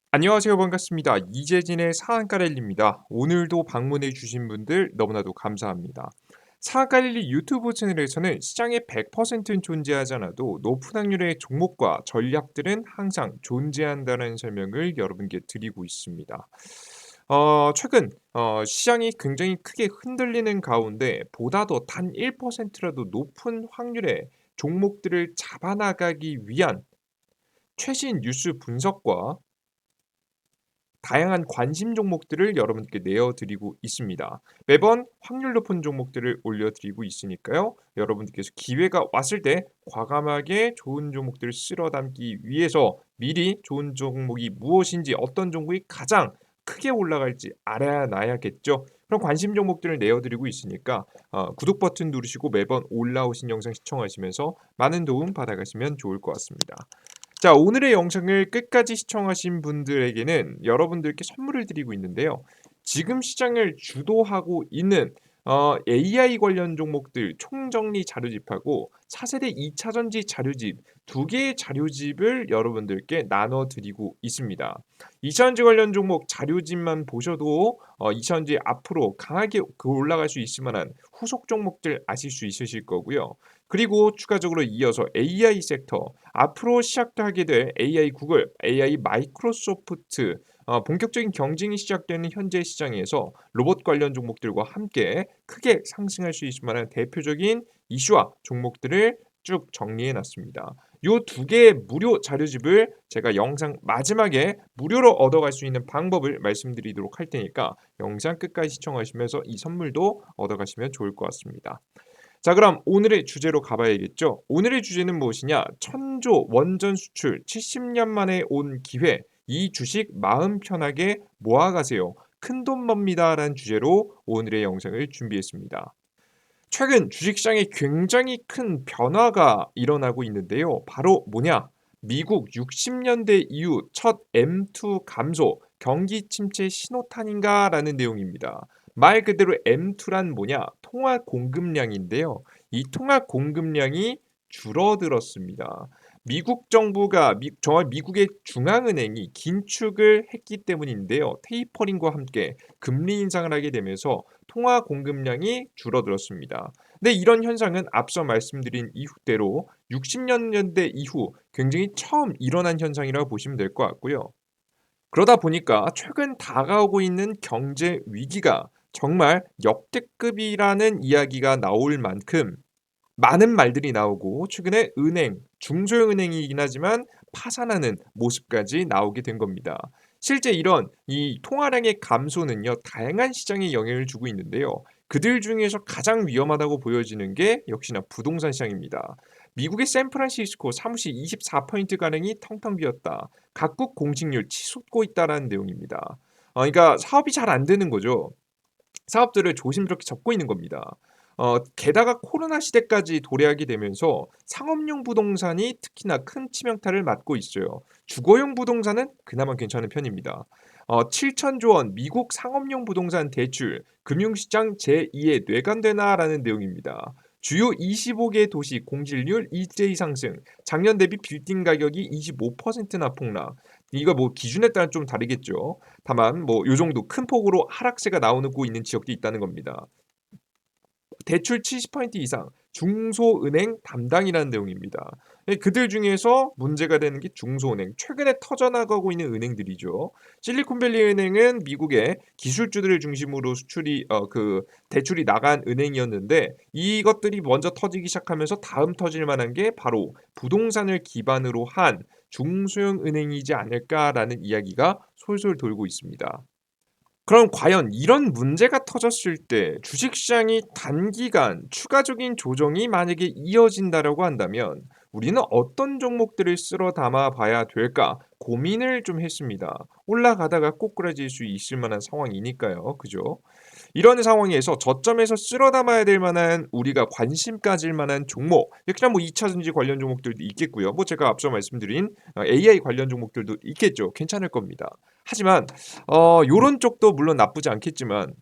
안녕하세요. 반갑습니다. 이재진의 상한가 랠리입니다. 오늘도 방문해 주신 분들 너무나도 감사합니다. 상한가 랠리 유튜브 채널에서는 시장의 100%는 존재하지 않아도 높은 확률의 종목과 전략들은 항상 존재한다는 설명을 여러분께 드리고 있습니다. 최근 시장이 굉장히 크게 흔들리는 가운데 보다 더 단 1%라도 높은 확률의 종목들을 잡아나가기 위한 최신 뉴스 분석과 다양한 관심 종목들을 여러분께 내어드리고 있습니다. 매번 확률 높은 종목들을 올려드리고 있으니까요. 여러분들께서 기회가 왔을 때 과감하게 좋은 종목들을 쓸어 담기 위해서 미리 좋은 종목이 무엇인지 어떤 종목이 가장 크게 올라갈지 알아놔야겠죠. 그럼 관심 종목들을 내어드리고 있으니까 구독 버튼 누르시고 매번 올라오신 영상 시청하시면서 많은 도움 받아가시면 좋을 것 같습니다. 자, 오늘의 영상을 끝까지 시청하신 분들에게는 여러분들께 선물을 드리고 있는데요. 지금 시장을 주도하고 있는 AI 관련 종목들 총정리 자료집하고 차세대 2차 전지 자료집 두 개의 자료집을 여러분들께 나눠드리고 있습니다. 2차 전지 관련 종목 자료집만 보셔도 2차 전지 앞으로 강하게 올라갈 수 있을 만한 후속 종목들 아실 수 있으실 거고요. 그리고 추가적으로 이어서 AI 섹터 앞으로 시작하게 될 AI 구글, AI 마이크로소프트 본격적인 경쟁이 시작되는 현재 시장에서 로봇 관련 종목들과 함께 크게 상승할 수 있을 만한 대표적인 이슈와 종목들을 쭉 정리해 놨습니다. 요 두 개의 무료 자료집을 제가 영상 마지막에 무료로 얻어갈 수 있는 방법을 말씀드리도록 할 테니까 영상 끝까지 시청하시면서 이 선물도 얻어가시면 좋을 것 같습니다. 자, 그럼 오늘의 주제로 가봐야겠죠. 오늘의 주제는 무엇이냐? 천조 원전 수출 70년 만에 온 기회. 이 주식 마음 편하게 모아가세요. 큰돈 법니다라는 주제로 오늘의 영상을 준비했습니다. 최근 주식시장에 굉장히 큰 변화가 일어나고 있는데요. 바로 뭐냐? 미국 60년대 이후 첫 M2 감소, 경기 침체 신호탄인가라는 내용입니다. 말 그대로 M2란 뭐냐? 통화 공급량인데요. 이 통화 공급량이 줄어들었습니다. 미국 정부가 정말 미국의 중앙은행이 긴축을 했기 때문인데요. 테이퍼링과 함께 금리 인상을 하게 되면서 통화 공급량이 줄어들었습니다. 근데 이런 현상은 앞서 말씀드린 이후대로 60년대 이후 굉장히 처음 일어난 현상이라고 보시면 될 것 같고요. 그러다 보니까 최근 다가오고 있는 경제 위기가 정말 역대급이라는 이야기가 나올 만큼 많은 말들이 나오고 최근에 은행, 중소형은행이긴 하지만 파산하는 모습까지 나오게 된 겁니다. 실제 이런 이 통화량의 감소는요, 다양한 시장에 영향을 주고 있는데요. 그들 중에서 가장 위험하다고 보여지는 게 역시나 부동산 시장입니다. 미국의 샌프란시스코 사무실 24%가량이 텅텅 비었다. 각국 공식률 치솟고 있다라는 내용입니다. 그러니까 사업이 잘 안 되는 거죠. 사업들을 조심스럽게 접고 있는 겁니다. 게다가 코로나 시대까지 도래하게 되면서 상업용 부동산이 특히나 큰 치명타를 맞고 있어요. 주거용 부동산은 그나마 괜찮은 편입니다. 7천조 원 미국 상업용 부동산 대출 금융시장 제2의 뇌관되나라는 내용입니다. 주요 25개 도시 공실률 일제히 상승, 작년 대비 빌딩 가격이 25%나 폭락. 이거 뭐 기준에 따라 좀 다르겠죠. 다만 뭐 요 정도 큰 폭으로 하락세가 나오고 있는 지역도 있다는 겁니다. 대출 70% 이상 중소은행 담당이라는 내용입니다. 그들 중에서 문제가 되는 게 중소은행, 최근에 터져나가고 있는 은행들이죠. 실리콘밸리 은행은 미국의 기술주들을 중심으로 대출이 나간 은행이었는데 이것들이 먼저 터지기 시작하면서 다음 터질 만한 게 바로 부동산을 기반으로 한 중소형 은행이지 않을까라는 이야기가 솔솔 돌고 있습니다. 그럼 과연 이런 문제가 터졌을 때 주식시장이 단기간 추가적인 조정이 만약에 이어진다라고 한다면 우리는 어떤 종목들을 쓸어 담아 봐야 될까 고민을 좀 했습니다. 올라가다가 꼬꾸라질 수 있을 만한 상황이니까요. 그죠? 이런 상황에서 저점에서 쓸어 담아야 될 만한 우리가 관심 가질 만한 종목, 역시나 뭐 2차 전지 관련 종목들도 있겠고요. 뭐 제가 앞서 말씀드린 AI 관련 종목들도 있겠죠. 괜찮을 겁니다. 하지만 요런 쪽도 물론 나쁘지 않겠지만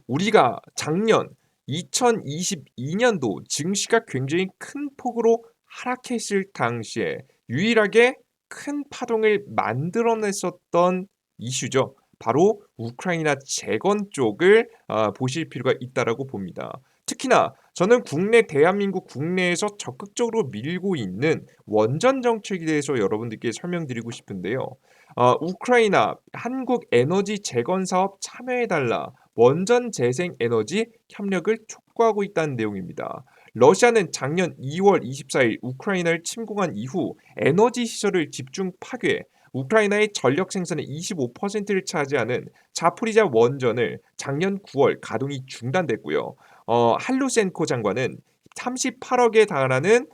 우리가 작년 2022년도 증시가 굉장히 큰 폭으로 하락했을 당시에 유일하게 큰 파동을 만들어냈었던 이슈죠. 바로 우크라이나 재건 쪽을 보실 필요가 있다라고 봅니다. 특히나 저는 대한민국 국내에서 적극적으로 밀고 있는 원전 정책에 대해서 여러분들께 설명드리고 싶은데요. 우크라이나 한국 에너지 재건 사업 참여해달라 원전 재생 에너지 협력을 촉구하고 있다는 내용입니다. 러시아는 작년 2월 24일 우크라이나를 침공한 이후 에너지 시설을 집중 파괴, 우크라이나의 전력 생산의 25%를 차지하는 자포리자 원전을 작년 9월 가동이 중단됐고요. 할루센코 장관은 38억에 달하는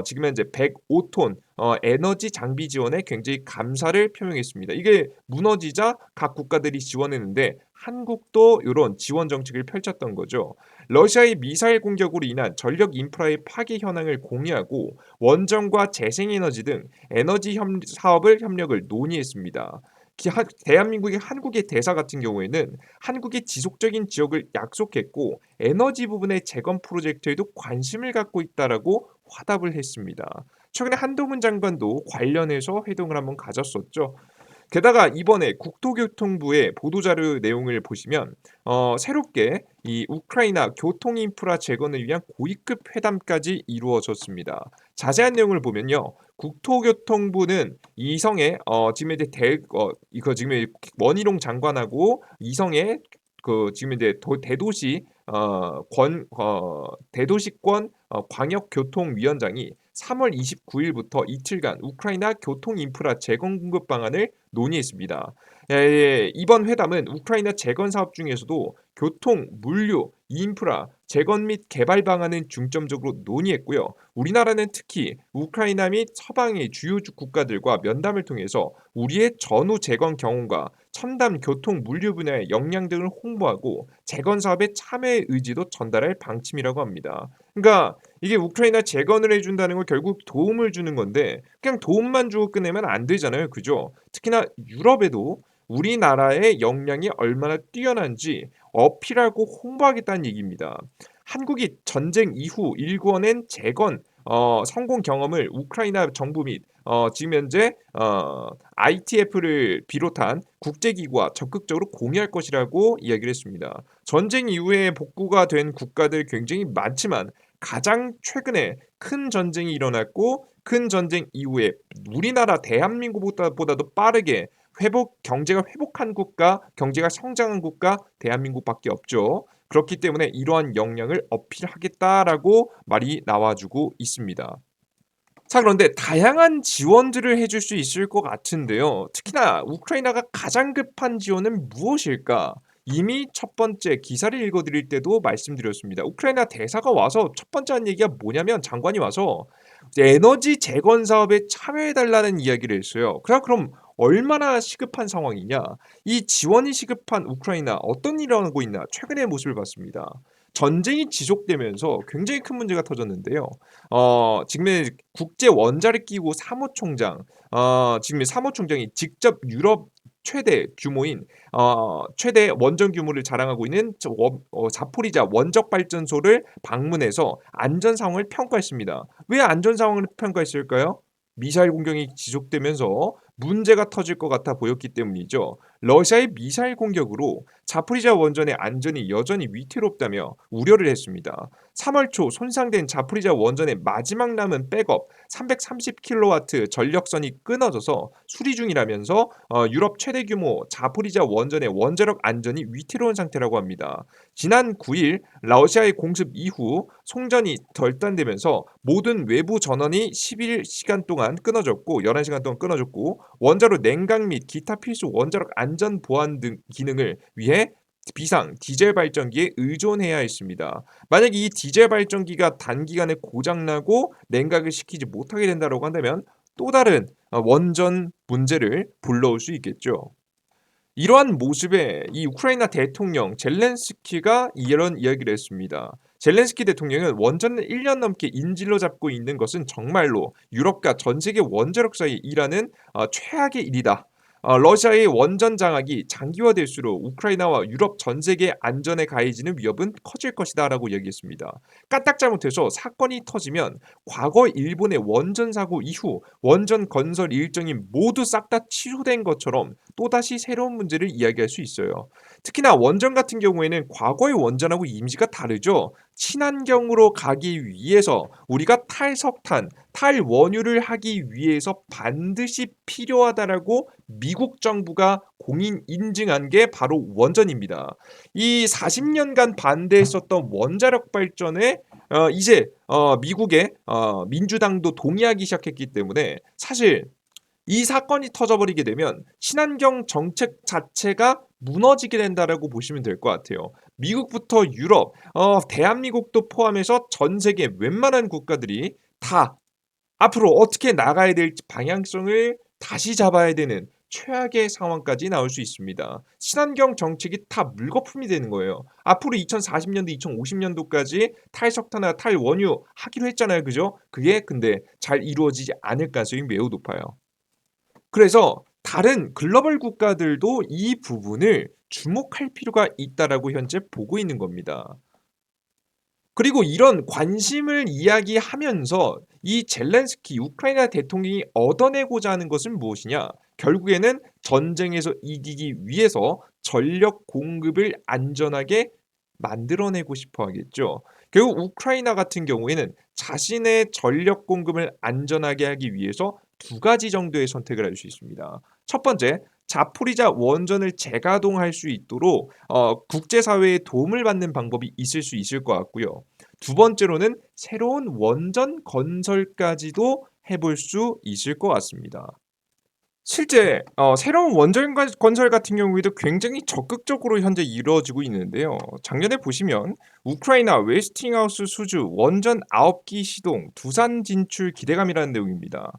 지금 현재 105톤 에너지 장비 지원에 굉장히 감사를 표명했습니다. 이게 무너지자 각 국가들이 지원했는데 한국도 이런 지원 정책을 펼쳤던 거죠. 러시아의 미사일 공격으로 인한 전력 인프라의 파괴 현황을 공유하고 원전과 재생에너지 등 사업을 협력을 논의했습니다. 대한민국의 한국의 대사 같은 경우에는 한국의 지속적인 지역을 약속했고 에너지 부분의 재건 프로젝트에도 관심을 갖고 있다라고 화답을 했습니다. 최근에 한동훈 장관도 관련해서 회동을 한번 가졌었죠. 게다가 이번에 국토교통부의 보도자료 내용을 보시면 새롭게 이 우크라이나 교통 인프라 재건을 위한 고위급 회담까지 이루어졌습니다. 자세한 내용을 보면요. 국토교통부는 이성의 지금 이제 이거 지금 원희룡 장관하고 이성의 지금 이제 대도시권 광역교통위원장이 3월 29일부터 이틀간 우크라이나 교통 인프라 재건 공급 방안을 논의했습니다. 이번 회담은 우크라이나 재건 사업 중에서도 교통, 물류, 인프라, 재건 및 개발 방안을 중점적으로 논의했고요. 우리나라는 특히 우크라이나 및 서방의 주요 국가들과 면담을 통해서 우리의 전후 재건 경험과 첨단 교통, 물류 분야의 역량 등을 홍보하고 재건 사업에 참여의 의지도 전달할 방침이라고 합니다. 그러니까 이게 우크라이나 재건을 해준다는 건 결국 도움을 주는 건데 그냥 도움만 주고 끝내면 안 되잖아요. 그죠? 특히나 유럽에도 우리나라의 역량이 얼마나 뛰어난지 어필하고 홍보하겠다는 얘기입니다. 한국이 전쟁 이후 일궈낸 재건 성공 경험을 우크라이나 정부 및 지금 현재 ITF를 비롯한 국제기구와 적극적으로 공유할 것이라고 이야기를 했습니다. 전쟁 이후에 복구가 된 국가들 굉장히 많지만 가장 최근에 큰 전쟁이 일어났고 큰 전쟁 이후에 우리나라 대한민국보다도 빠르게 경제가 회복한 국가, 경제가 성장한 국가 대한민국밖에 없죠. 그렇기 때문에 이러한 역량을 어필하겠다라고 말이 나와주고 있습니다. 자, 그런데 다양한 지원들을 해줄 수 있을 것 같은데요. 특히나 우크라이나가 가장 급한 지원은 무엇일까? 이미 첫 번째 기사를 읽어드릴 때도 말씀드렸습니다. 우크라이나 대사가 와서 첫 번째 한 얘기가 뭐냐면 장관이 와서 에너지 재건 사업에 참여해달라는 이야기를 했어요. 그럼 얼마나 시급한 상황이냐? 이 지원이 시급한 우크라이나 어떤 일을 하고 있나? 최근의 모습을 봤습니다. 전쟁이 지속되면서 굉장히 큰 문제가 터졌는데요. 지금의 국제 원자력 기구 사무총장, 지금 사무총장이 직접 유럽 최대 원전 규모를 자랑하고 있는 자포리자 원적 발전소를 방문해서 안전 상황을 평가했습니다. 왜 안전 상황을 평가했을까요? 미사일 공격이 지속되면서 문제가 터질 것 같아 보였기 때문이죠. 러시아의 미사일 공격으로 자포리자 원전의 안전이 여전히 위태롭다며 우려를 했습니다. 3월 초 손상된 자포리자 원전의 마지막 남은 백업 330kW 전력선이 끊어져서 수리 중이라면서 유럽 최대 규모 자포리자 원전의 원자력 안전이 위태로운 상태라고 합니다. 지난 9일 러시아의 공습 이후 송전이 결단되면서 모든 외부 전원이 11시간 동안 끊어졌고 11시간 동안 끊어졌고 원자로 냉각 및 기타 필수 원자력 안전 보안 등 기능을 위해 비상 디젤 발전기에 의존해야 했습니다. 만약 이 디젤 발전기가 단기간에 고장나고 냉각을 시키지 못하게 된다고 한다면 또 다른 원전 문제를 불러올 수 있겠죠. 이러한 모습에 이 우크라이나 대통령 젤렌스키가 이런 이야기를 했습니다. 젤렌스키 대통령은 원전을 1년 넘게 인질로 잡고 있는 것은 정말로 유럽과 전 세계 원자력 사이에 일하는 최악의 일이다. 러시아의 원전 장악이 장기화될수록 우크라이나와 유럽 전 세계 안전에 가해지는 위협은 커질 것이다라고 얘기했습니다. 까딱 잘못해서 사건이 터지면 과거 일본의 원전 사고 이후 원전 건설 일정이 모두 싹 다 취소된 것처럼 또다시 새로운 문제를 이야기할 수 있어요. 특히나 원전 같은 경우에는 과거의 원전하고 이미지가 다르죠. 친환경으로 가기 위해서 우리가 탈석탄, 탈원유를 하기 위해서 반드시 필요하다라고 미국 정부가 공인 인증한 게 바로 원전입니다. 이 40년간 반대했었던 원자력 발전에 이제 미국의 민주당도 동의하기 시작했기 때문에 사실 이 사건이 터져버리게 되면 친환경 정책 자체가 무너지게 된다라고 보시면 될 것 같아요. 미국부터 유럽, 대한민국도 포함해서 전 세계 웬만한 국가들이 다 앞으로 어떻게 나가야 될지 방향성을 다시 잡아야 되는 최악의 상황까지 나올 수 있습니다. 친환경 정책이 다 물거품이 되는 거예요. 앞으로 2040년도, 2050년도까지 탈석탄이나 탈원유 하기로 했잖아요. 그죠? 그게 근데 잘 이루어지지 않을 가능성이 매우 높아요. 그래서 다른 글로벌 국가들도 이 부분을 주목할 필요가 있다라고 현재 보고 있는 겁니다. 그리고 이런 관심을 이야기하면서 이 젤렌스키 우크라이나 대통령이 얻어내고자 하는 것은 무엇이냐? 결국에는 전쟁에서 이기기 위해서 전력 공급을 안전하게 만들어내고 싶어 하겠죠. 결국 우크라이나 같은 경우에는 자신의 전력 공급을 안전하게 하기 위해서 두 가지 정도의 선택을 할 수 있습니다. 첫 번째, 자포리자 원전을 재가동할 수 있도록 국제사회의 도움을 받는 방법이 있을 수 있을 것 같고요. 두 번째로는 새로운 원전 건설까지도 해볼 수 있을 것 같습니다. 실제 새로운 원전 건설 같은 경우에도 굉장히 적극적으로 현재 이루어지고 있는데요. 작년에 보시면 우크라이나 웨스팅하우스 수주 원전 9기 시동 두산 진출 기대감이라는 내용입니다.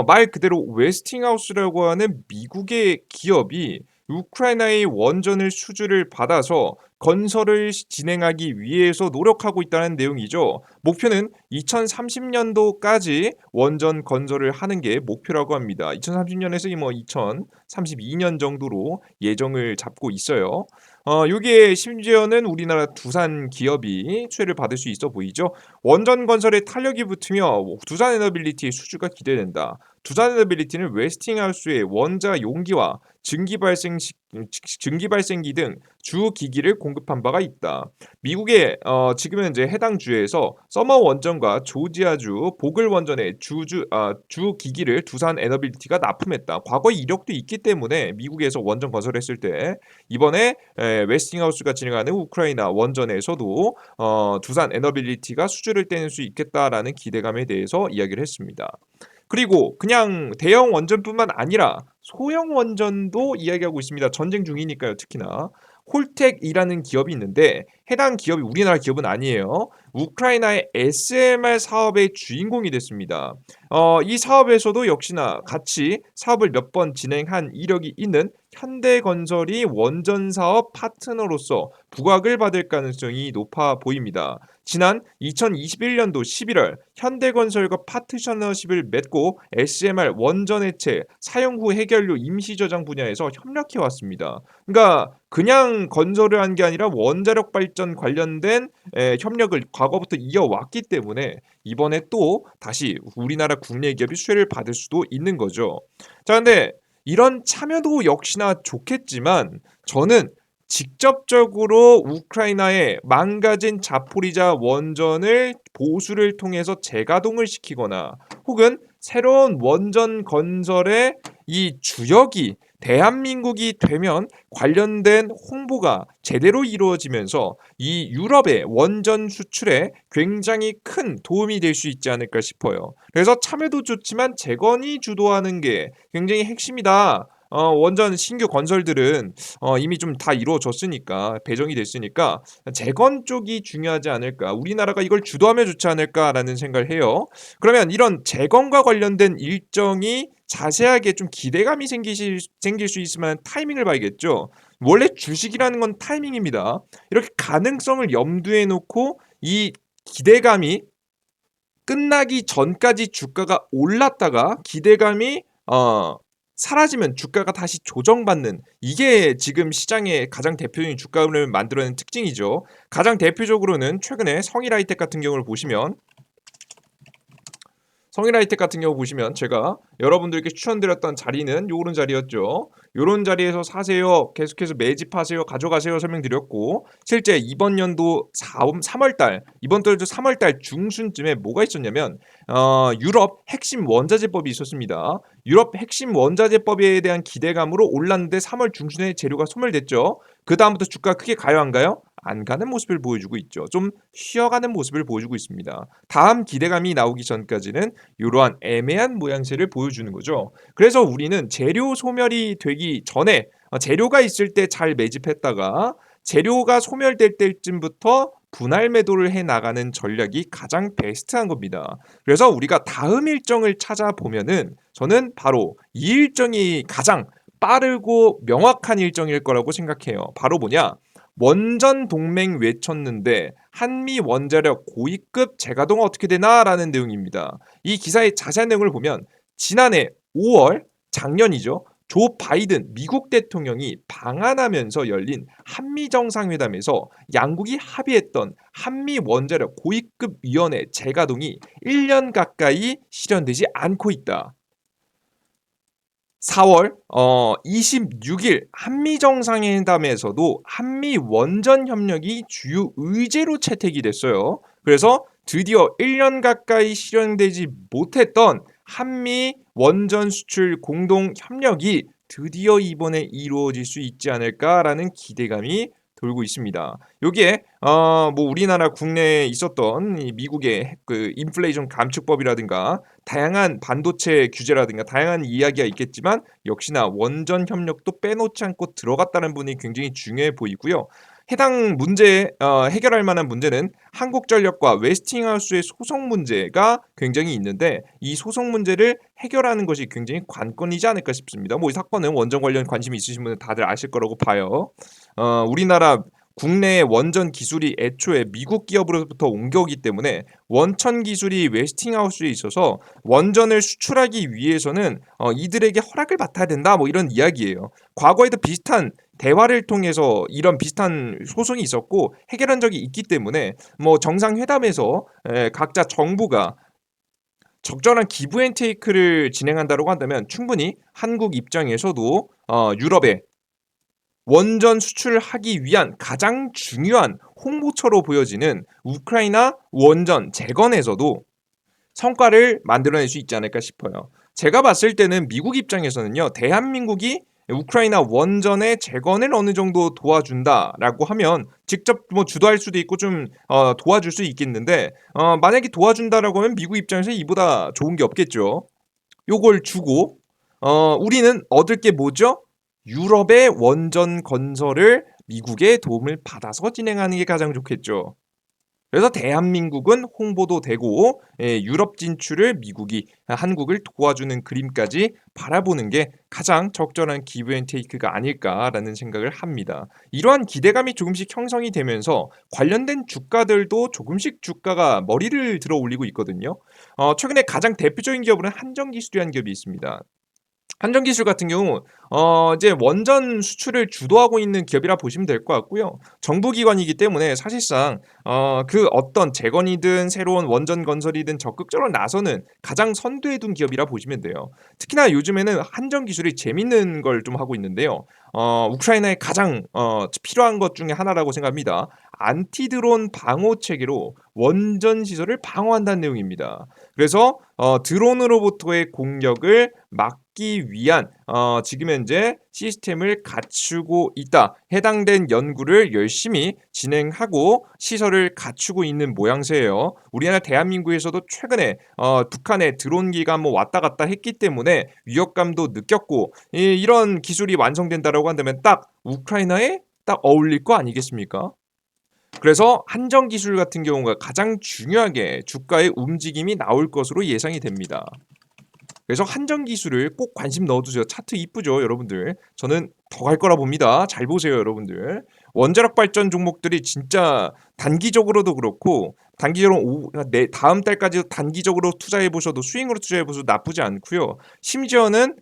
말 그대로 웨스팅하우스라고 하는 미국의 기업이 우크라이나의 원전을 수주를 받아서 건설을 진행하기 위해서 노력하고 있다는 내용이죠. 목표는 2030년도까지 원전 건설을 하는 게 목표라고 합니다. 2030년에서 2032년 정도로 예정을 잡고 있어요. 요게 심지어는 우리나라 두산 기업이 수혜를 받을 수 있어 보이죠. 원전 건설에 탄력이 붙으며 두산 에너빌리티의 수주가 기대된다. 두산 에너빌리티는 웨스팅하우스의 원자 용기와 증기 발생기 등 주 기기를 공급한 바가 있다. 미국의 지금 현재 해당 주에서 서머 원전과 조지아주 보글 원전의 주 기기를 두산 에너빌리티가 납품했다. 과거 이력도 있기 때문에 미국에서 원전 건설했을 때 이번에 웨스팅하우스가 진행하는 우크라이나 원전에서도 두산 에너빌리티가 수주를 떼낼 수 있겠다라는 기대감에 대해서 이야기를 했습니다. 그리고 그냥 대형 원전뿐만 아니라 소형 원전도 이야기하고 있습니다. 전쟁 중이니까요, 특히나. 홀텍이라는 기업이 있는데 해당 기업이 우리나라 기업은 아니에요. 우크라이나의 SMR 사업의 주인공이 됐습니다. 이 사업에서도 역시나 같이 사업을 몇 번 진행한 이력이 있는 현대건설이 원전 사업 파트너로서 부각을 받을 가능성이 높아 보입니다. 지난 2021년도 11월 현대건설과 파트너십을 맺고 SMR 원전 해체, 사용 후 해결료 임시 저장 분야에서 협력해 왔습니다. 그러니까 그냥 건설을 한 게 아니라 원자력 발전 관련된 협력을 과거부터 이어왔기 때문에 이번에 또 다시 우리나라 국내 기업이 수혜를 받을 수도 있는 거죠. 자, 근데 이런 참여도 역시나 좋겠지만 저는 직접적으로 우크라이나의 망가진 자포리자 원전을 보수를 통해서 재가동을 시키거나 혹은 새로운 원전 건설의 이 주역이 대한민국이 되면 관련된 홍보가 제대로 이루어지면서 이 유럽의 원전 수출에 굉장히 큰 도움이 될 수 있지 않을까 싶어요. 그래서 참여도 좋지만 재건이 주도하는 게 굉장히 핵심이다. 원전 신규 건설들은 이미 좀 다 이루어졌으니까 배정이 됐으니까 재건 쪽이 중요하지 않을까. 우리나라가 이걸 주도하면 좋지 않을까라는 생각을 해요. 그러면 이런 재건과 관련된 일정이 자세하게 좀 기대감이 생길 수 있을 만한 타이밍을 봐야겠죠. 원래 주식이라는 건 타이밍입니다. 이렇게 가능성을 염두에 놓고 이 기대감이 끝나기 전까지 주가가 올랐다가 기대감이 사라지면 주가가 다시 조정받는 이게 지금 시장의 가장 대표적인 주가를 만들어낸 특징이죠. 가장 대표적으로는 최근에 성일하이텍 같은 경우를 보시면 성일하이텍 같은 경우 보시면 제가 여러분들께 추천드렸던 자리는 요런 자리였죠. 요런 자리에서 사세요. 계속해서 매집하세요. 가져가세요. 설명드렸고 실제 이번 연도 3월달 이번 달도 3월달 중순쯤에 뭐가 있었냐면 유럽 핵심 원자재법이 있었습니다. 유럽 핵심 원자재법에 대한 기대감으로 올랐는데 3월 중순에 재료가 소멸됐죠. 그 다음부터 주가 크게 가요 안 가요? 안 가는 모습을 보여주고 있죠. 좀 쉬어가는 모습을 보여주고 있습니다. 다음 기대감이 나오기 전까지는 이러한 애매한 모양새를 보여주는 거죠. 그래서 우리는 재료 소멸이 되기 전에 재료가 있을 때 잘 매집했다가 재료가 소멸될 때쯤부터 분할 매도를 해 나가는 전략이 가장 베스트한 겁니다. 그래서 우리가 다음 일정을 찾아보면은 저는 바로 이 일정이 가장 빠르고 명확한 일정일 거라고 생각해요. 바로 뭐냐? 원전 동맹 외쳤는데 한미 원자력 고위급 재가동 어떻게 되나라는 내용입니다. 이 기사의 자세한 내용을 보면 지난해 5월 작년이죠. 조 바이든 미국 대통령이 방한하면서 열린 한미 정상회담에서 양국이 합의했던 한미 원자력 고위급 위원회 재가동이 1년 가까이 실현되지 않고 있다. 4월 26일 한미 정상회담에서도 한미 원전 협력이 주요 의제로 채택이 됐어요. 그래서 드디어 1년 가까이 실현되지 못했던 한미 원전 수출 공동 협력이 드디어 이번에 이루어질 수 있지 않을까라는 기대감이 돌고 있습니다. 여기에 뭐 우리나라 국내에 있었던 이 미국의 그 인플레이션 감축법이라든가 다양한 반도체 규제라든가 다양한 이야기가 있겠지만 역시나 원전 협력도 빼놓지 않고 들어갔다는 부분이 굉장히 중요해 보이고요. 해당 문제 해결할 만한 문제는 한국전력과 웨스팅하우스의 소송 문제가 굉장히 있는데 이 소송 문제를 해결하는 것이 굉장히 관건이지 않을까 싶습니다. 뭐 이 사건은 원전 관련 관심이 있으신 분은 다들 아실 거라고 봐요. 우리나라 국내의 원전 기술이 애초에 미국 기업으로부터 옮겨오기 때문에 원천 기술이 웨스팅하우스에 있어서 원전을 수출하기 위해서는 이들에게 허락을 받아야 된다 뭐 이런 이야기예요. 과거에도 비슷한 대화를 통해서 이런 비슷한 소송이 있었고 해결한 적이 있기 때문에 뭐 정상회담에서 각자 정부가 적절한 기브앤테이크를 진행한다고 한다면 충분히 한국 입장에서도 유럽에 원전 수출을 하기 위한 가장 중요한 홍보처로 보여지는 우크라이나 원전 재건에서도 성과를 만들어낼 수 있지 않을까 싶어요. 제가 봤을 때는 미국 입장에서는요, 대한민국이 우크라이나 원전의 재건을 어느 정도 도와준다라고 하면 직접 뭐 주도할 수도 있고 좀 도와줄 수 있겠는데 만약에 도와준다라고 하면 미국 입장에서 이보다 좋은 게 없겠죠. 요걸 주고 우리는 얻을 게 뭐죠? 유럽의 원전 건설을 미국의 도움을 받아서 진행하는 게 가장 좋겠죠. 그래서 대한민국은 홍보도 되고 유럽 진출을 미국이 한국을 도와주는 그림까지 바라보는 게 가장 적절한 기브앤테이크가 아닐까라는 생각을 합니다. 이러한 기대감이 조금씩 형성이 되면서 관련된 주가들도 조금씩 주가가 머리를 들어 올리고 있거든요. 최근에 가장 대표적인 기업은 한정기술이라는 기업이 있습니다. 한정기술 같은 경우 이제 원전 수출을 주도하고 있는 기업이라 보시면 될 것 같고요. 정부기관이기 때문에 사실상 그 어떤 재건이든 새로운 원전 건설이든 적극적으로 나서는 가장 선두에 둔 기업이라 보시면 돼요. 특히나 요즘에는 한정기술이 재밌는 걸 좀 하고 있는데요. 우크라이나에 가장 필요한 것 중에 하나라고 생각합니다. 안티드론 방어 체계로 원전 시설을 방어한다는 내용입니다. 그래서 드론으로부터의 공격을 막기 위한 지금 현재 시스템을 갖추고 있다. 해당된 연구를 열심히 진행하고 시설을 갖추고 있는 모양새예요. 우리나라 대한민국에서도 최근에 북한의 드론기가 한번 왔다 갔다 했기 때문에 위협감도 느꼈고 이런 기술이 완성된다라고 한다면 딱 우크라이나에 딱 어울릴 거 아니겠습니까? 그래서 한정 기술 같은 경우가 가장 중요하게 주가의 움직임이 나올 것으로 예상이 됩니다. 그래서 한정 기술을 꼭 관심 넣어두세요. 차트 이쁘죠, 여러분들. 저는 더 갈 거라 봅니다. 잘 보세요, 여러분들. 원자력 발전 종목들이 진짜 단기적으로도 그렇고 단기적으로 다음 달까지 단기적으로 투자해 보셔도 스윙으로 투자해 보셔도 나쁘지 않고요. 심지어는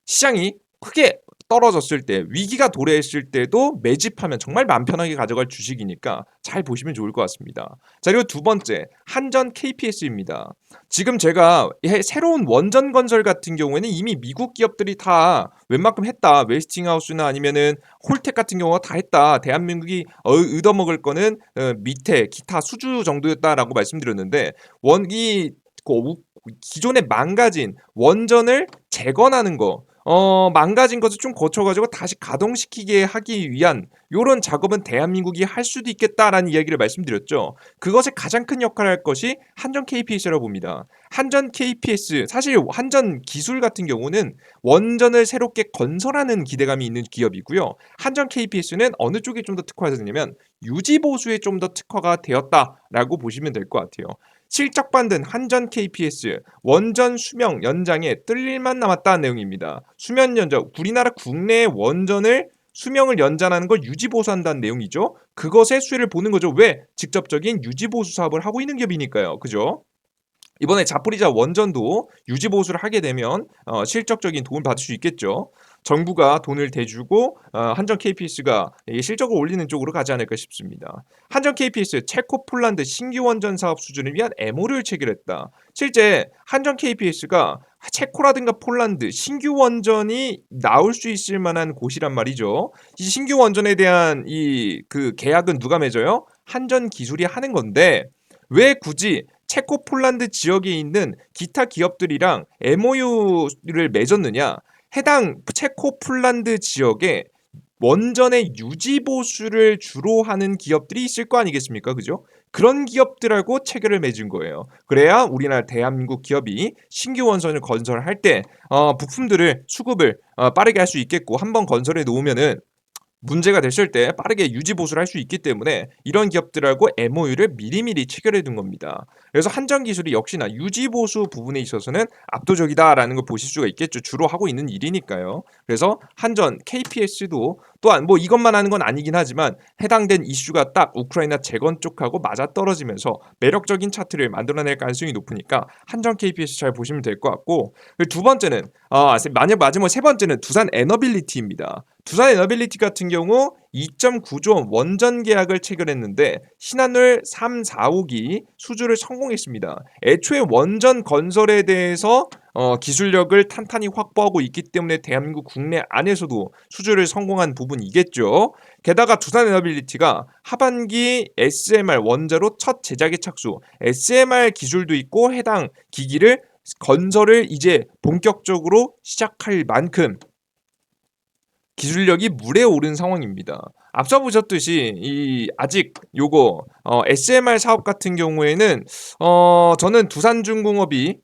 시장이 크게 떨어졌을 때 위기가 도래했을 때도 매집하면 정말 맘 편하게 가져갈 주식이니까 잘 보시면 좋을 것 같습니다. 자, 그리고 두 번째 한전 KPS입니다. 지금 제가 새로운 원전 건설 같은 경우에는 이미 미국 기업들이 다 웬만큼 했다. 웨스팅하우스나 아니면은 홀텍 같은 경우가 다 했다. 대한민국이 얻어먹을 거는 밑에 기타 수주 정도였다라고 말씀드렸는데 원이 기존에 망가진 원전을 재건하는 거, 망가진 것을 좀 고쳐가지고 다시 가동시키게 하기 위한 요런 작업은 대한민국이 할 수도 있겠다라는 이야기를 말씀드렸죠. 그것에 가장 큰 역할을 할 것이 한전 KPS라고 봅니다. 한전 KPS, 사실 한전 기술 같은 경우는 원전을 새롭게 건설하는 기대감이 있는 기업이고요. 한전 KPS는 어느 쪽에 좀 더 특화가 되냐면 유지 보수에 좀 더 특화가 되었다라고 보시면 될 것 같아요. 실적 반등 한전 KPS 원전 수명 연장에 뜰 일만 남았다는 내용입니다. 수명 연장, 우리나라 국내 원전을 수명을 연장하는 걸 유지 보수한다는 내용이죠. 그것의 수혜를 보는 거죠. 왜? 직접적인 유지 보수 사업을 하고 있는 기업이니까요. 그죠? 이번에 자포리자 원전도 유지 보수를 하게 되면 실적적인 도움을 받을 수 있겠죠. 정부가 돈을 대주고 한전 KPS가 실적을 올리는 쪽으로 가지 않을까 싶습니다. 한전 KPS 체코 폴란드 신규 원전 사업 수준을 위한 MOU를 체결했다. 실제 한전 KPS가 체코라든가 폴란드 신규 원전이 나올 수 있을 만한 곳이란 말이죠. 이 신규 원전에 대한 그 계약은 누가 맺어요? 한전 기술이 하는 건데 왜 굳이 체코 폴란드 지역에 있는 기타 기업들이랑 MOU를 맺었느냐? 해당 체코 폴란드 지역에 원전의 유지 보수를 주로 하는 기업들이 있을 거 아니겠습니까? 그죠? 그런 기업들하고 체결을 맺은 거예요. 그래야 우리나라 대한민국 기업이 신규 원전을 건설할 때 부품들을 수급을 빠르게 할 수 있겠고 한번 건설해 놓으면은 문제가 됐을 때 빠르게 유지 보수를 할 수 있기 때문에 이런 기업들하고 MOU를 미리미리 체결해 둔 겁니다. 그래서 한전 기술이 역시나 유지 보수 부분에 있어서는 압도적이다라는 걸 보실 수가 있겠죠. 주로 하고 있는 일이니까요. 그래서 한전 KPS도 또한 뭐 이것만 하는 건 아니긴 하지만 해당된 이슈가 딱 우크라이나 재건 쪽하고 맞아떨어지면서 매력적인 차트를 만들어낼 가능성이 높으니까 한전 KPS 잘 보시면 될 것 같고 두 번째는 마지막 세 번째는 두산 에너빌리티입니다. 두산 에너빌리티 같은 경우 2.9조 원 원전 계약을 체결했는데 신한울 3, 4호기 수주를 성공했습니다. 애초에 원전 건설에 대해서 기술력을 탄탄히 확보하고 있기 때문에 대한민국 국내 안에서도 수주를 성공한 부분이겠죠. 게다가 두산 에너빌리티가 하반기 SMR 원자로 첫 제작에 착수, SMR 기술도 있고 해당 기기를 건설을 이제 본격적으로 시작할 만큼 기술력이 물에 오른 상황입니다. 앞서 보셨듯이 아직 요거 SMR 사업 같은 경우에는 저는 두산중공업이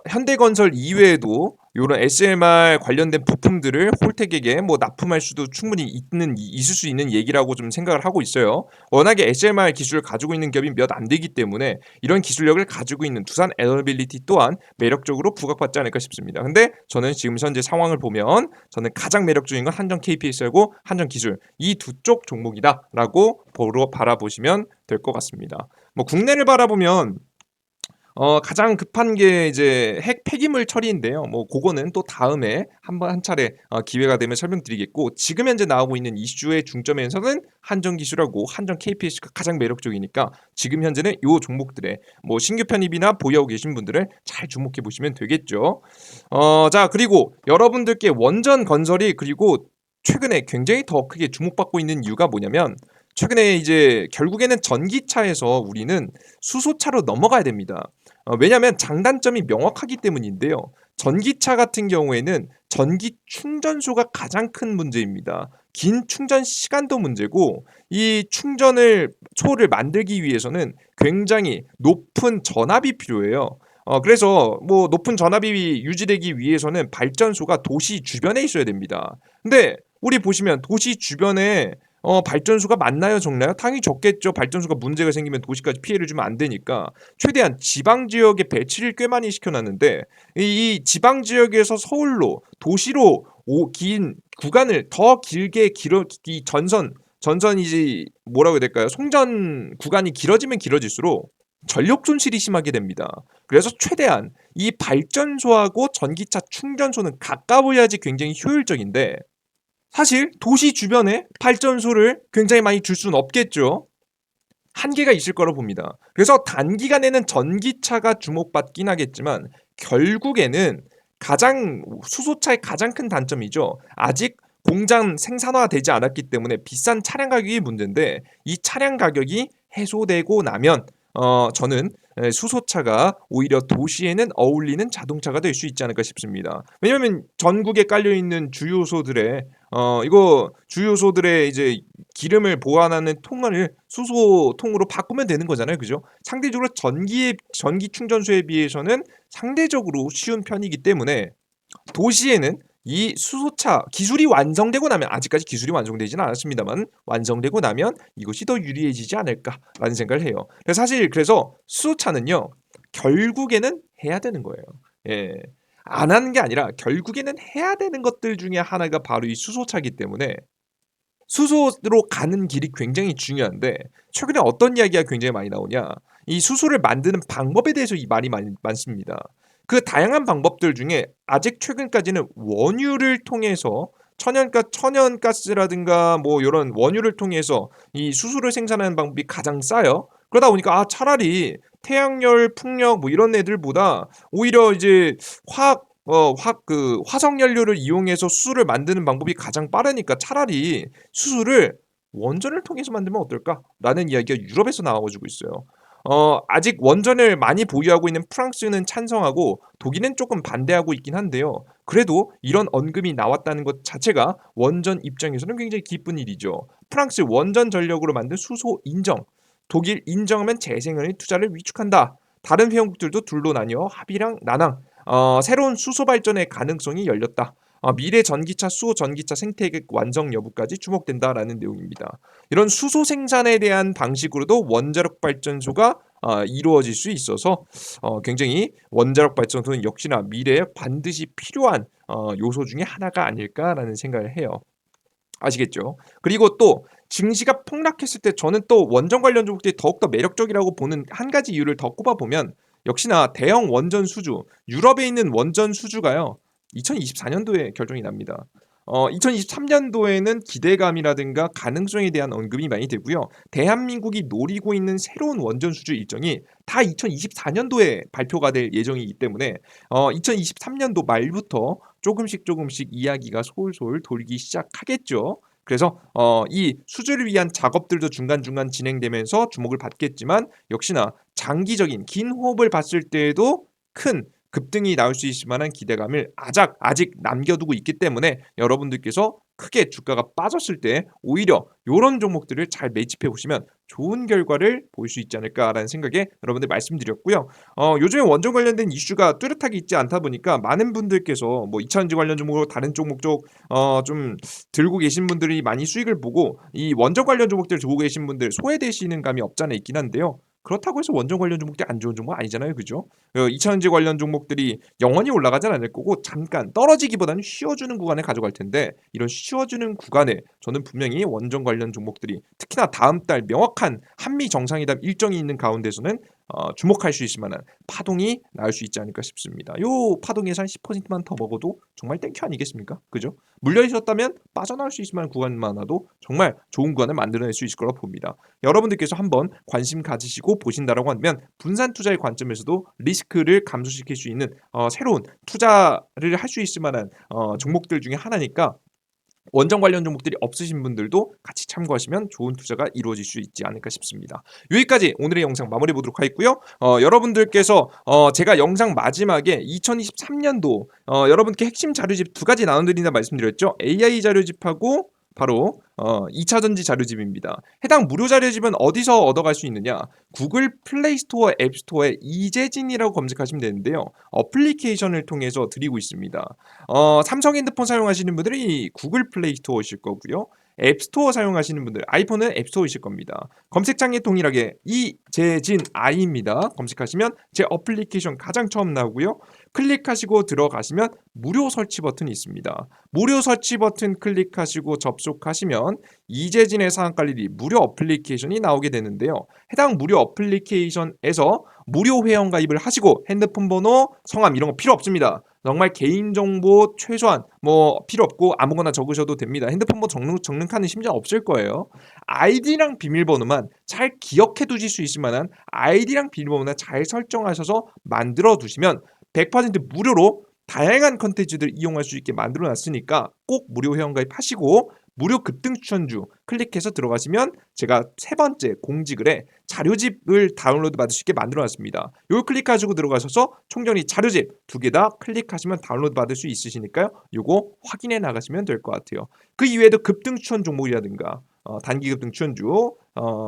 현대건설 이외에도 이런 SMR 관련된 부품들을 홀텍에게 뭐 납품할 수도 충분히 있을 수 있는 얘기라고 좀 생각을 하고 있어요. 워낙에 SMR 기술을 가지고 있는 기업이 몇 안 되기 때문에 이런 기술력을 가지고 있는 두산 에너빌리티 또한 매력적으로 부각받지 않을까 싶습니다. 근데 저는 지금 현재 상황을 보면 저는 가장 매력적인 건 한전 KPS하고 한전 기술 이 두 쪽 종목이다라고 바라보시면 될 것 같습니다. 뭐 국내를 바라보면 가장 급한 게 이제 핵 폐기물 처리인데요. 뭐 그거는 또 다음에 한 차례 기회가 되면 설명드리겠고 지금 현재 나오고 있는 이슈의 중점에서는 한전기술하고 한전 KPS가 가장 매력적이니까 지금 현재는 이 종목들의 뭐 신규 편입이나 보유하고 계신 분들을 잘 주목해 보시면 되겠죠. 자, 그리고 여러분들께 원전 건설이 그리고 최근에 굉장히 더 크게 주목받고 있는 이유가 뭐냐면 최근에 이제 결국에는 전기차에서 우리는 수소차로 넘어가야 됩니다. 왜냐하면 장단점이 명확하기 때문인데요. 전기차 같은 경우에는 전기 충전소가 가장 큰 문제입니다. 긴 충전 시간도 문제고 이 초를 만들기 위해서는 굉장히 높은 전압이 필요해요. 그래서 뭐 높은 전압이 유지되기 위해서는 발전소가 도시 주변에 있어야 됩니다. 근데 우리 보시면 도시 주변에 발전소가 많나요, 적나요? 당연히 적겠죠. 발전소가 문제가 생기면 도시까지 피해를 주면 안 되니까 최대한 지방 지역에 배치를 꽤 많이 시켜놨는데 이 지방 지역에서 서울로 도시로 긴 구간을 더 길게 이 전선이지 뭐라고 해야 될까요? 송전 구간이 길어지면 길어질수록 전력 손실이 심하게 됩니다. 그래서 최대한 이 발전소하고 전기차 충전소는 가까워야지 굉장히 효율적인데 사실 도시 주변에 발전소를 굉장히 많이 둘 수는 없겠죠. 한계가 있을 거라 봅니다. 그래서 단기간에는 전기차가 주목받긴 하겠지만 결국에는 가장 수소차의 가장 큰 단점이죠. 아직 공장 생산화되지 않았기 때문에 비싼 차량 가격이 문제인데 이 차량 가격이 해소되고 나면 저는 수소차가 오히려 도시에는 어울리는 자동차가 될 수 있지 않을까 싶습니다. 왜냐하면 전국에 깔려 있는 주유소들의 이거 주유소들의 이제 기름을 보관하는 통을 수소통으로 바꾸면 되는 거잖아요. 그죠? 상대적으로 전기 충전소에 비해서는 상대적으로 쉬운 편이기 때문에 도시에는 이 수소차 기술이 완성되고 나면 아직까지 기술이 완성되지는 않았습니다만 완성되고 나면 이것이 더 유리해지지 않을까라는 생각을 해요. 그래서 수소차는요. 결국에는 해야 되는 거예요. 예. 안 하는 게 아니라 결국에는 해야 되는 것들 중에 하나가 바로 이 수소차이기 때문에 수소로 가는 길이 굉장히 중요한데 최근에 어떤 이야기가 굉장히 많이 나오냐? 이 수소를 만드는 방법에 대해서 이 말이 많습니다. 그 다양한 방법들 중에 아직 최근까지는 원유를 통해서 천연가스라든가 뭐 이런 원유를 통해서 이 수소를 생산하는 방법이 가장 싸요. 그러다 보니까 차라리 태양열, 풍력 뭐 이런 애들보다 오히려 이제 화석 연료를 이용해서 수소를 만드는 방법이 가장 빠르니까 차라리 수소를 원전을 통해서 만들면 어떨까라는 이야기가 유럽에서 나와가지고 있어요. 아직 원전을 많이 보유하고 있는 프랑스는 찬성하고 독일은 조금 반대하고 있긴 한데요. 그래도 이런 언급이 나왔다는 것 자체가 원전 입장에서는 굉장히 기쁜 일이죠. 프랑스 원전 전력으로 만든 수소 인정, 독일 인정하면 재생에너지 투자를 위축한다. 다른 회원국들도 둘로 나뉘어 합의랑 난항. 새로운 수소 발전의 가능성이 열렸다. 미래 전기차, 수소 전기차 생태계 완성 여부까지 주목된다라는 내용입니다. 이런 수소 생산에 대한 방식으로도 원자력 발전소가 이루어질 수 있어서 굉장히 원자력 발전소는 역시나 미래에 반드시 필요한 요소 중에 하나가 아닐까라는 생각을 해요. 아시겠죠? 그리고 또 증시가 폭락했을 때 저는 또 원전 관련 종목들이 더욱더 매력적이라고 보는 한 가지 이유를 더 꼽아보면 역시나 대형 원전 수주, 유럽에 있는 원전 수주가요. 2024년도에 결정이 납니다. 2023년도에는 기대감이라든가 가능성에 대한 언급이 많이 되고요. 대한민국이 노리고 있는 새로운 원전 수주 일정이 다 2024년도에 발표가 될 예정이기 때문에 2023년도 말부터 조금씩 이야기가 솔솔 돌기 시작하겠죠. 그래서 이 수주를 위한 작업들도 중간중간 진행되면서 주목을 받겠지만 역시나 장기적인 긴 호흡을 봤을 때에도 큰 급등이 나올 수 있을 만한 기대감을 아직 남겨두고 있기 때문에 여러분들께서 크게 주가가 빠졌을 때 오히려 이런 종목들을 잘 매집해 보시면 좋은 결과를 볼 수 있지 않을까라는 생각에 여러분들 말씀드렸고요. 요즘에 원전 관련된 이슈가 뚜렷하게 있지 않다 보니까 많은 분들께서 뭐 2차전지 관련 종목으로 다른 종목 쪽 좀 들고 계신 분들이 많이 수익을 보고 이 원전 관련 종목들 들고 계신 분들 소외되시는 감이 없잖아 있긴 한데요. 그렇다고 해서 원전 관련 종목들이 안 좋은 종목 아니잖아요. 그죠? 2차전지 관련 종목들이 영원히 올라가진 않을 거고 잠깐 떨어지기보다는 쉬어주는 구간에 가져갈 텐데 이런 쉬어주는 구간에 저는 분명히 원전 관련 종목들이 특히나 다음 달 명확한 한미 정상회담 일정이 있는 가운데서는 주목할 수 있을 만한 파동이 나올 수 있지 않을까 싶습니다. 요 파동에서 한 10%만 더 먹어도 정말 땡큐 아니겠습니까? 그죠? 물려 있었다면 빠져나올 수 있을 만한 구간만으로도 정말 좋은 구간을 만들어낼 수 있을 거라고 봅니다. 여러분들께서 한번 관심 가지시고 보신다라고 하면 분산 투자의 관점에서도 리스크를 감소시킬 수 있는 새로운 투자를 할 수 있을 만한 종목들 중에 하나니까 원전 관련 종목들이 없으신 분들도 같이 참고하시면 좋은 투자가 이루어질 수 있지 않을까 싶습니다. 여기까지 오늘의 영상 마무리 보도록 하겠고요. 여러분들께서 제가 영상 마지막에 2023년도 여러분께 핵심 자료집 두 가지 나눠드린다 말씀드렸죠. AI 자료집하고 바로 2차전지 자료집입니다. 해당 무료 자료집은 어디서 얻어갈 수 있느냐? 구글 플레이 스토어 앱 스토어에 이재진이라고 검색하시면 되는데요. 어플리케이션을 통해서 드리고 있습니다. 삼성 핸드폰 사용하시는 분들이 구글 플레이 스토어이실 거고요. 앱스토어 사용하시는 분들, 아이폰은 앱스토어이실 겁니다. 검색창에 동일하게 이재진 아이입니다. 검색하시면 제 어플리케이션 가장 처음 나오고요. 클릭하시고 들어가시면 무료 설치 버튼이 있습니다. 무료 설치 버튼 클릭하시고 접속하시면 이재진의 상한가리리 무료 어플리케이션이 나오게 되는데요. 해당 무료 어플리케이션에서 무료 회원 가입을 하시고 핸드폰 번호, 성함 이런 거 필요 없습니다. 정말 개인정보 최소한 필요 없고 아무거나 적으셔도 됩니다. 핸드폰 번호 적는 칸은 심지어 없을 거예요. 아이디랑 비밀번호만 잘 기억해 두실 수 있을 만한 아이디랑 비밀번호만 잘 설정하셔서 만들어 두시면 100% 무료로 다양한 컨텐츠들 이용할 수 있게 만들어 놨으니까 꼭 무료 회원 가입하시고 무료 급등 추천주 클릭해서 들어가시면 제가 세 번째 공지글에 자료집을 다운로드 받을 수 있게 만들어 놨습니다. 요거 클릭하시고 들어가셔서 총정리 자료집 두 개 다 클릭하시면 다운로드 받을 수 있으시니까요. 요거 확인해 나가시면 될 것 같아요. 그 이외에도 급등 추천 종목이라든가 단기 급등 추천주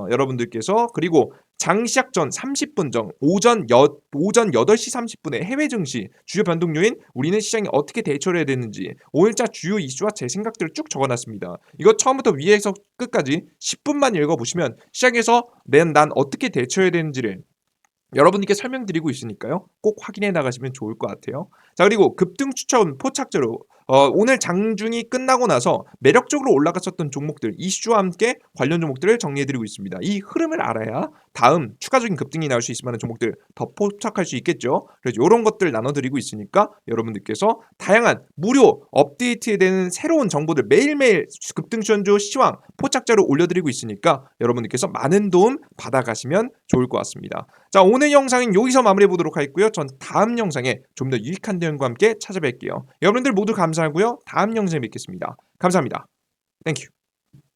여러분들께서 그리고 장 시작 전 30분 전 오전 8시 30분에 해외 증시 주요 변동 요인 우리는 시장에 어떻게 대처를 해야 되는지 5일자 주요 이슈와 제 생각들을 쭉 적어놨습니다. 이거 처음부터 위에서 끝까지 10분만 읽어보시면 시장에서 난 어떻게 대처해야 되는지를 여러분께 설명드리고 있으니까요. 꼭 확인해 나가시면 좋을 것 같아요. 자, 그리고 급등 추천 포착제로 오늘 장중이 끝나고 나서 매력적으로 올라갔었던 종목들 이슈와 함께 관련 종목들을 정리해드리고 있습니다. 이 흐름을 알아야 다음 추가적인 급등이 나올 수 있을 만한 종목들 더 포착할 수 있겠죠. 그래서 이런 것들 나눠드리고 있으니까 여러분들께서 다양한 무료 업데이트되는 새로운 정보들 매일매일 급등 추천주 시황 포착자로 올려드리고 있으니까 여러분들께서 많은 도움 받아가시면 좋을 것 같습니다. 자, 오늘 영상은 여기서 마무리해 보도록 하겠고요. 전 다음 영상에 좀 더 유익한 내용과 함께 찾아뵐게요. 여러분들 모두 감사하고요. 다음 영상에 뵙겠습니다. 감사합니다. 땡큐.